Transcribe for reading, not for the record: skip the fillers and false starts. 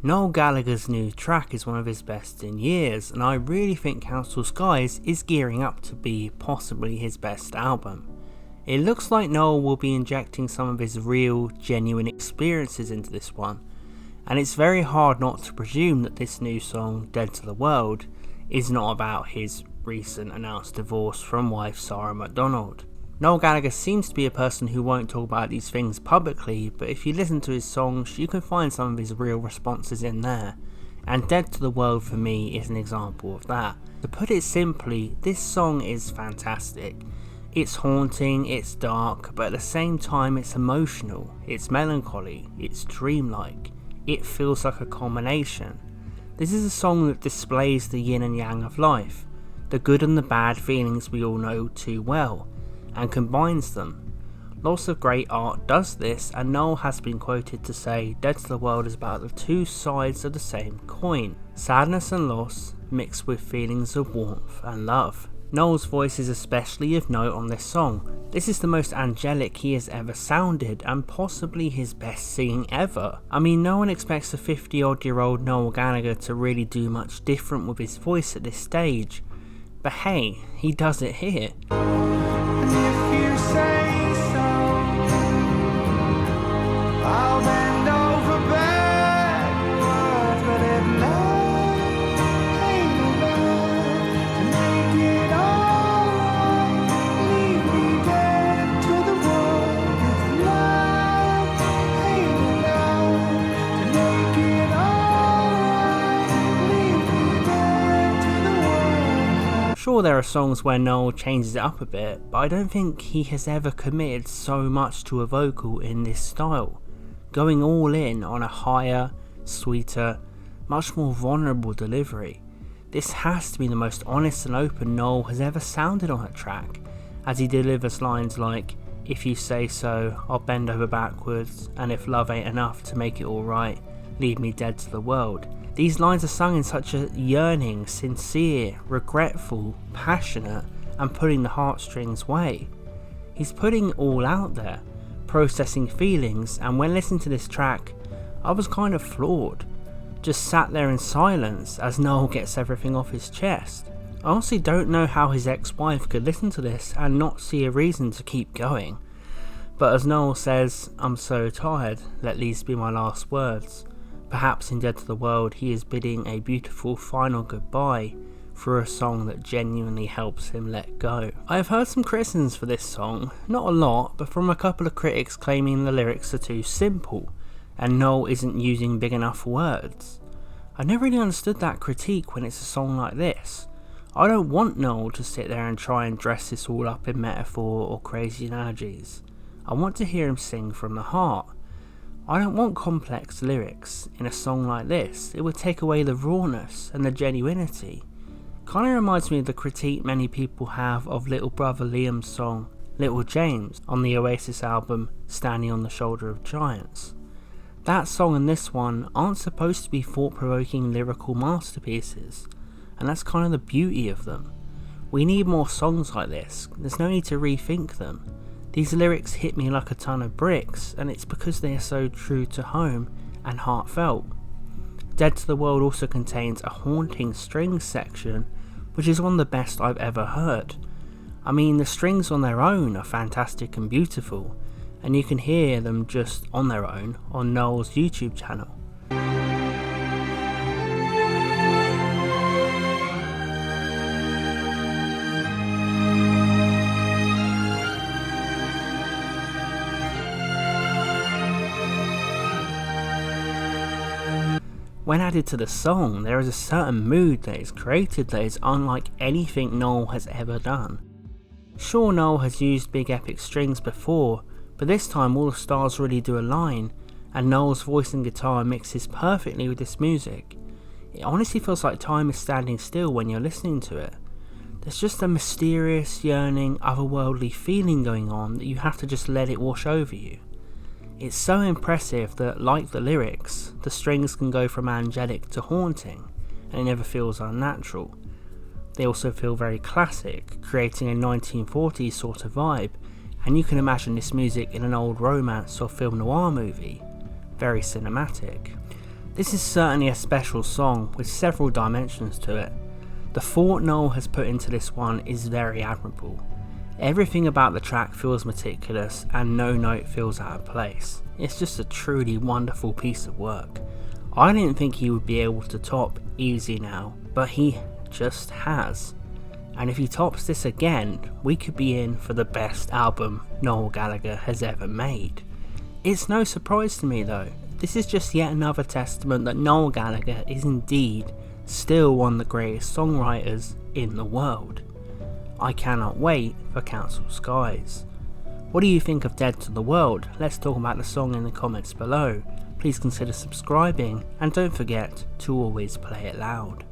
Noel Gallagher's new track is one of his best in years, and I really think Council Skies is gearing up to be possibly his best album. It looks like Noel will be injecting some of his real, genuine experiences into this one, and it's very hard not to presume that this new song, Dead to the World, is not about his recent announced divorce from wife Sarah McDonald. Noel Gallagher seems to be a person who won't talk about these things publicly, but if you listen to his songs you can find some of his real responses in there, and Dead to the World for me is an example of that. To put it simply, this song is fantastic. It's haunting, it's dark, but at the same time it's emotional, it's melancholy, it's dreamlike. It feels like a combination. This is a song that displays the yin and yang of life, the good and the bad feelings we all know too well, and combines them. Lots of great art does this, and Noel has been quoted to say Dead to the World is about the two sides of the same coin, sadness and loss mixed with feelings of warmth and love. Noel's voice is especially of note on this song. This is the most angelic he has ever sounded, and possibly his best singing ever. I mean, no one expects a 50-odd-year-old Noel Gallagher to really do much different with his voice at this stage, but hey, he does it here. If you say so, I'll bend over backwards, but if love ain't enough to make it alright, leave me dead to the world. If love ain't enough to make it alright, leave me dead to the world. Sure, there are songs where Noel changes it up a bit, but I don't think he has ever committed so much to a vocal in this style, going all in on a higher, sweeter, much more vulnerable delivery. This has to be the most honest and open Noel has ever sounded on a track, as he delivers lines like, if you say so, I'll bend over backwards, and if love ain't enough to make it alright, leave me dead to the world. These lines are sung in such a yearning, sincere, regretful, passionate, and pulling the heartstrings way. He's putting it all out there, processing feelings, and when listening to this track, I was kind of floored. Just sat there in silence as Noel gets everything off his chest. I honestly don't know how his ex-wife could listen to this and not see a reason to keep going. But as Noel says, I'm so tired, let these be my last words. Perhaps in Dead to the World he is bidding a beautiful final goodbye through a song that genuinely helps him let go. I have heard some criticisms for this song, not a lot, but from a couple of critics claiming the lyrics are too simple and Noel isn't using big enough words. I never really understood that critique when it's a song like this. I don't want Noel to sit there and try and dress this all up in metaphor or crazy analogies. I want to hear him sing from the heart. I don't want complex lyrics in a song like this. It would take away the rawness and the genuinity. Kinda reminds me of the critique many people have of Little Brother Liam's song Little James on the Oasis album Standing on the Shoulder of Giants. That song and this one aren't supposed to be thought-provoking lyrical masterpieces, and that's kind of the beauty of them. We need more songs like this. There's no need to rethink them. These lyrics hit me like a ton of bricks, and it's because they are so true to home and heartfelt. Dead to the World also contains a haunting strings section, which is one of the best I've ever heard. I mean, the strings on their own are fantastic and beautiful, and you can hear them just on their own on Noel's YouTube channel. When added to the song, there is a certain mood that is created that is unlike anything Noel has ever done. Sure, Noel has used big epic strings before, but this time all the stars really do align, and Noel's voice and guitar mixes perfectly with this music. It honestly feels like time is standing still when you're listening to it. There's just a mysterious, yearning, otherworldly feeling going on that you have to just let it wash over you. It's so impressive that, like the lyrics, the strings can go from angelic to haunting, and it never feels unnatural. They also feel very classic, creating a 1940s sort of vibe, and you can imagine this music in an old romance or film noir movie. Very cinematic. This is certainly a special song with several dimensions to it. The thought Noel has put into this one is very admirable. Everything about the track feels meticulous and no note feels out of place. It's just a truly wonderful piece of work. I didn't think he would be able to top Easy Now, but he just has. And if he tops this again, we could be in for the best album Noel Gallagher has ever made. It's no surprise to me though. This is just yet another testament that Noel Gallagher is indeed still one of the greatest songwriters in the world. I cannot wait for Council Skies. What do you think of Dead to the World? Let's talk about the song in the comments below. Please consider subscribing and don't forget to always play it loud.